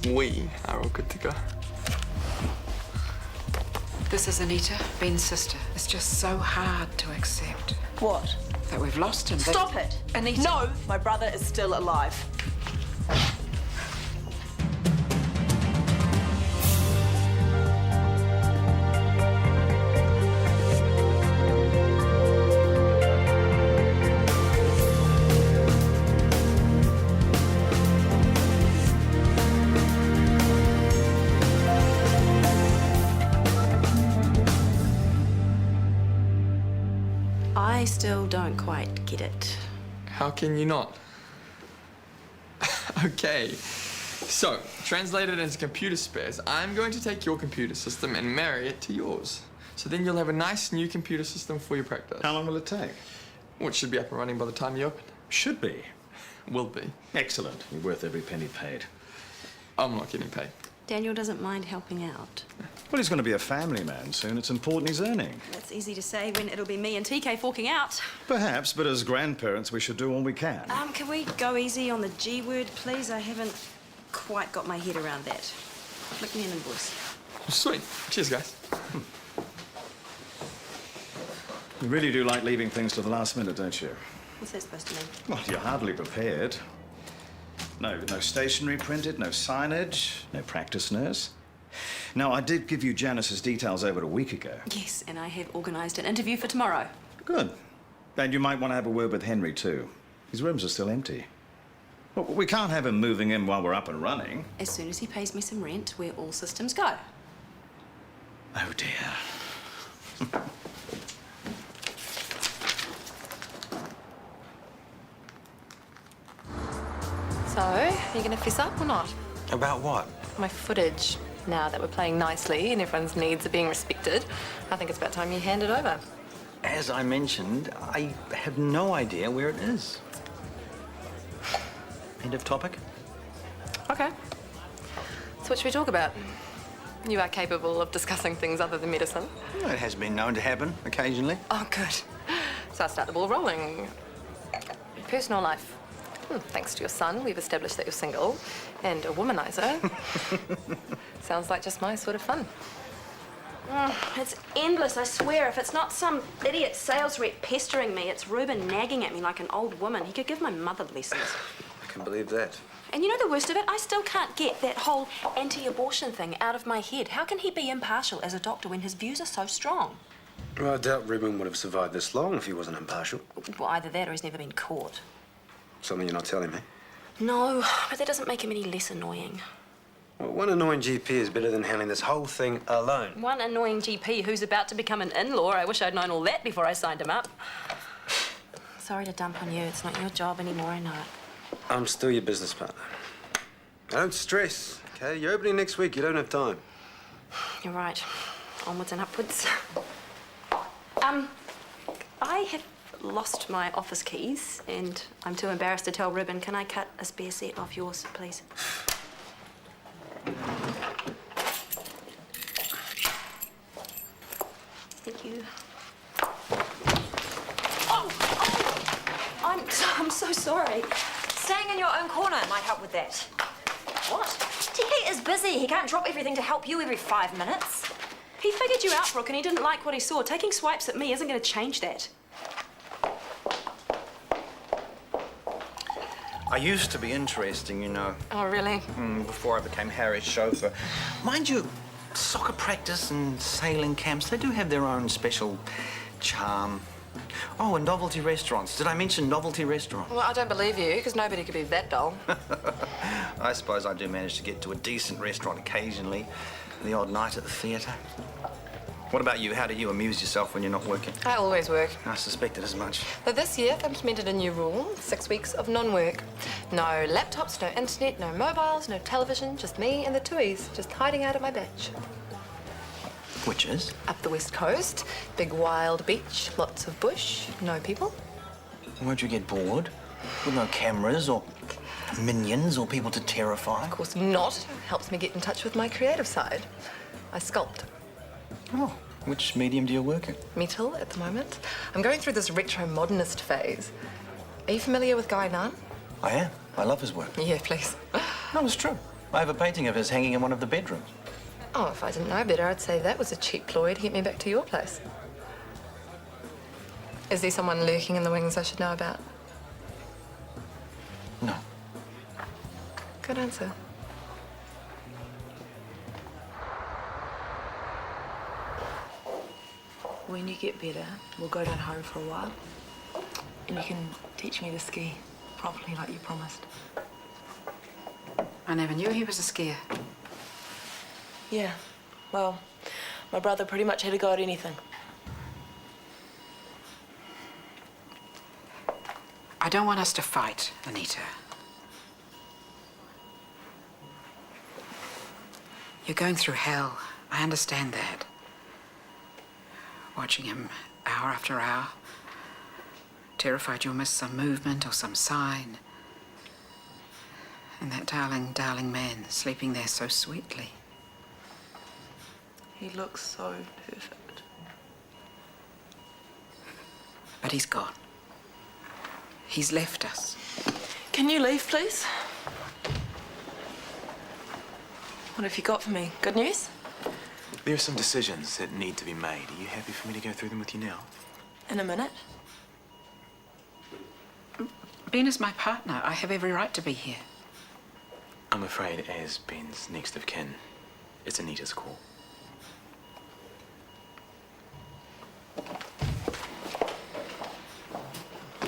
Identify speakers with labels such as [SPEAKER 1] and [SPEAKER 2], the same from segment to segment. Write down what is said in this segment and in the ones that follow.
[SPEAKER 1] we are all good to go.
[SPEAKER 2] This is Anita, Ben's sister. It's just so hard to accept.
[SPEAKER 3] What?
[SPEAKER 2] That we've lost him.
[SPEAKER 3] Stop it!
[SPEAKER 2] Anita.
[SPEAKER 3] No, my brother is still alive.
[SPEAKER 4] I still don't quite get it.
[SPEAKER 1] How can you not? Okay, so translated into computer spares, I'm going to take your computer system and marry it to yours. So then you'll have a nice new computer system for your practice.
[SPEAKER 5] How long will it take?
[SPEAKER 1] Well, it should be up and running by the time you open.
[SPEAKER 5] Should be.
[SPEAKER 1] Will be.
[SPEAKER 5] Excellent. You're worth every penny paid.
[SPEAKER 1] I'm not getting paid.
[SPEAKER 4] Daniel doesn't mind helping out.
[SPEAKER 5] Well, he's going to be a family man soon. It's important he's earning.
[SPEAKER 4] That's easy to say when it'll be me and TK forking out.
[SPEAKER 5] Perhaps, but as grandparents, we should do all we can.
[SPEAKER 4] Can we go easy on the G word, please? I haven't quite got my head around that. Flick me an invoice.
[SPEAKER 1] Sweet. Cheers, guys.
[SPEAKER 5] You really do like leaving things to the last minute, don't you?
[SPEAKER 4] What's that supposed to mean?
[SPEAKER 5] Well, you're hardly prepared. No stationery printed, no signage, no practice nurse. Now, I did give you Janice's details over a week ago.
[SPEAKER 4] Yes, and I have organised an interview for tomorrow.
[SPEAKER 5] Good. And you might want to have a word with Henry, too. His rooms are still empty. Well, we can't have him moving in while we're up and running.
[SPEAKER 4] As soon as he pays me some rent, we're all systems go.
[SPEAKER 5] Oh, dear.
[SPEAKER 6] So, are you going to fess up or not?
[SPEAKER 7] About what?
[SPEAKER 6] My footage. Now that we're playing nicely and everyone's needs are being respected, I think it's about time you hand it over.
[SPEAKER 7] As I mentioned, I have no idea where it is. End of topic?
[SPEAKER 6] Okay. So what should we talk about? You are capable of discussing things other than medicine.
[SPEAKER 7] Well, it has been known to happen occasionally.
[SPEAKER 6] Oh, good. So I'll start the ball rolling. Personal life. Thanks to your son, we've established that you're single and a womanizer. Sounds like just my sort of fun.
[SPEAKER 4] It's endless, I swear. If it's not some idiot sales rep pestering me, it's Ruben nagging at me like an old woman. He could give my mother blessings.
[SPEAKER 7] I can believe that.
[SPEAKER 4] And you know the worst of it? I still can't get that whole anti-abortion thing out of my head. How can he be impartial as a doctor when his views are so strong?
[SPEAKER 8] Well, I doubt Ruben would have survived this long if he wasn't impartial.
[SPEAKER 4] Well, either that or he's never been caught.
[SPEAKER 8] Something you're not telling me.
[SPEAKER 4] No, but that doesn't make him any less annoying.
[SPEAKER 8] Well, one annoying GP is better than handling this whole thing alone.
[SPEAKER 4] One annoying GP who's about to become an in-law. I wish I'd known all that before I signed him up. Sorry to dump on you. It's not your job anymore, I know it.
[SPEAKER 8] I'm still your business partner. Don't stress, okay? You're opening next week. You don't have time.
[SPEAKER 4] You're right. Onwards and upwards. I have lost my office keys and I'm too embarrassed to tell Ruben. Can I cut a spare set off yours, please? Thank you. I'm so sorry.
[SPEAKER 9] Staying in your own corner might help with that.
[SPEAKER 4] What?
[SPEAKER 9] TK is busy. He can't drop everything to help you every 5 minutes.
[SPEAKER 4] He figured you out, Brooke, and he didn't like what he saw. Taking swipes at me isn't going to change that.
[SPEAKER 7] I used to be interesting, you know.
[SPEAKER 6] Oh, really?
[SPEAKER 7] Before I became Harry's chauffeur. Mind you, soccer practice and sailing camps, they do have their own special charm. Oh, and novelty restaurants. Did I mention novelty restaurants?
[SPEAKER 6] Well, I don't believe you, because nobody could be that dull.
[SPEAKER 7] I suppose I do manage to get to a decent restaurant occasionally, the odd night at the theatre. What about you? How do you amuse yourself when you're not working?
[SPEAKER 6] I always work.
[SPEAKER 7] I suspected as much.
[SPEAKER 6] But this year, I've implemented a new rule, 6 weeks of non-work. No laptops, no internet, no mobiles, no television, just me and the Tuis, just hiding out at my beach.
[SPEAKER 7] Which is?
[SPEAKER 6] Up the west coast, big wild beach, lots of bush, no people.
[SPEAKER 7] Won't you get bored? With no cameras or minions or people to terrify?
[SPEAKER 6] Of course not. Helps me get in touch with my creative side. I sculpt.
[SPEAKER 7] Oh, which medium do you work in?
[SPEAKER 6] Metal at the moment. I'm going through this retro-modernist phase. Are you familiar with Guy Nunn?
[SPEAKER 7] I am. I love his work.
[SPEAKER 6] Yeah, please.
[SPEAKER 7] No, it's true. I have a painting of his hanging in one of the bedrooms.
[SPEAKER 6] Oh, if I didn't know better, I'd say that was a cheap ploy to get me back to your place. Is there someone lurking in the wings I should know about?
[SPEAKER 7] No.
[SPEAKER 6] Good answer.
[SPEAKER 10] When you get better, we'll go down home for a while. And you can teach me to ski properly like you promised.
[SPEAKER 2] I never knew he was a skier.
[SPEAKER 10] Yeah, well, my brother pretty much had to go at anything.
[SPEAKER 2] I don't want us to fight, Anita. You're going through hell. I understand that. Watching him hour after hour, terrified you'll miss some movement or some sign. And that darling, darling man sleeping there so sweetly.
[SPEAKER 10] He looks so perfect.
[SPEAKER 2] But he's gone. He's left us.
[SPEAKER 10] Can you leave, please? What have you got for me? Good news?
[SPEAKER 11] There are some decisions that need to be made. Are you happy for me to go through them with you now?
[SPEAKER 10] In a minute.
[SPEAKER 2] Ben is my partner. I have every right to be here.
[SPEAKER 11] I'm afraid, as Ben's next of kin, it's Anita's call.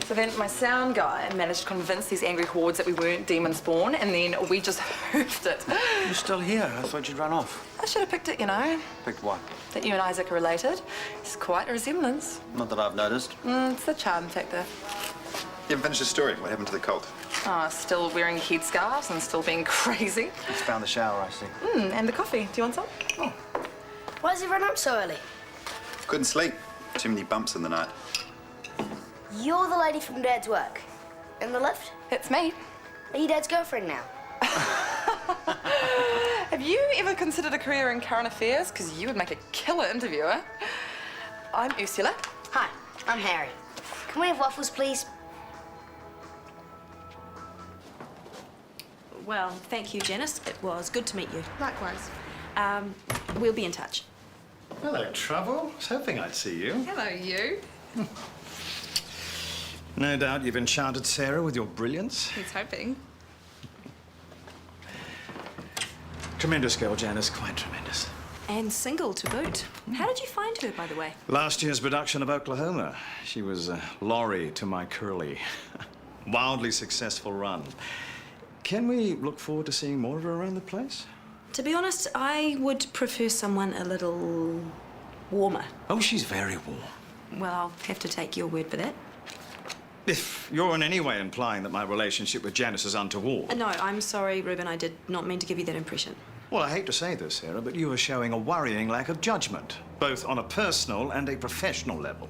[SPEAKER 6] So then my sound guy managed to convince these angry hordes that we weren't demon spawn, and then we just hoofed it.
[SPEAKER 7] You're still here. I thought you'd run off.
[SPEAKER 6] I should have picked it, you know,
[SPEAKER 7] Picked what?
[SPEAKER 6] that you and Isaac are related. It's quite a resemblance.
[SPEAKER 7] Not that I've noticed.
[SPEAKER 6] It's the charm factor.
[SPEAKER 12] You haven't finished the story. What happened to the cult?
[SPEAKER 6] Still wearing headscarves and still being crazy.
[SPEAKER 7] Just found the shower, I see.
[SPEAKER 6] And the coffee. Do you want some?
[SPEAKER 7] Oh.
[SPEAKER 9] Why does he run up so early?
[SPEAKER 12] Couldn't sleep. Too many bumps in the night.
[SPEAKER 9] You're the lady from Dad's work. In the lift?
[SPEAKER 6] It's me.
[SPEAKER 9] Are you Dad's girlfriend now?
[SPEAKER 6] Have you ever considered a career in current affairs? Because you would make a killer interviewer. I'm Ursula.
[SPEAKER 9] Hi, I'm Harry. Can we have waffles, please?
[SPEAKER 4] Well, thank you, Janice. It was good to meet you.
[SPEAKER 9] Likewise.
[SPEAKER 4] We'll be in touch.
[SPEAKER 5] Hello, Trouble. I was hoping I'd see you.
[SPEAKER 6] Hello, you.
[SPEAKER 5] No doubt you've enchanted Sarah with your brilliance.
[SPEAKER 6] He's hoping.
[SPEAKER 5] Tremendous girl, Janice. Quite tremendous.
[SPEAKER 4] And single to boot. How did you find her, by the way?
[SPEAKER 5] Last year's production of Oklahoma. She was Laurie to my Curly. Wildly successful run. Can we look forward to seeing more of her around the place?
[SPEAKER 4] To be honest, I would prefer someone a little warmer.
[SPEAKER 5] Oh, she's very warm.
[SPEAKER 4] Well, I'll have to take your word for that.
[SPEAKER 5] If you're in any way implying that my relationship with Janice is untoward...
[SPEAKER 4] No, I'm sorry, Ruben. I did not mean to give you that impression.
[SPEAKER 5] Well, I hate to say this, Sarah, but you are showing a worrying lack of judgment, both on a personal and a professional level.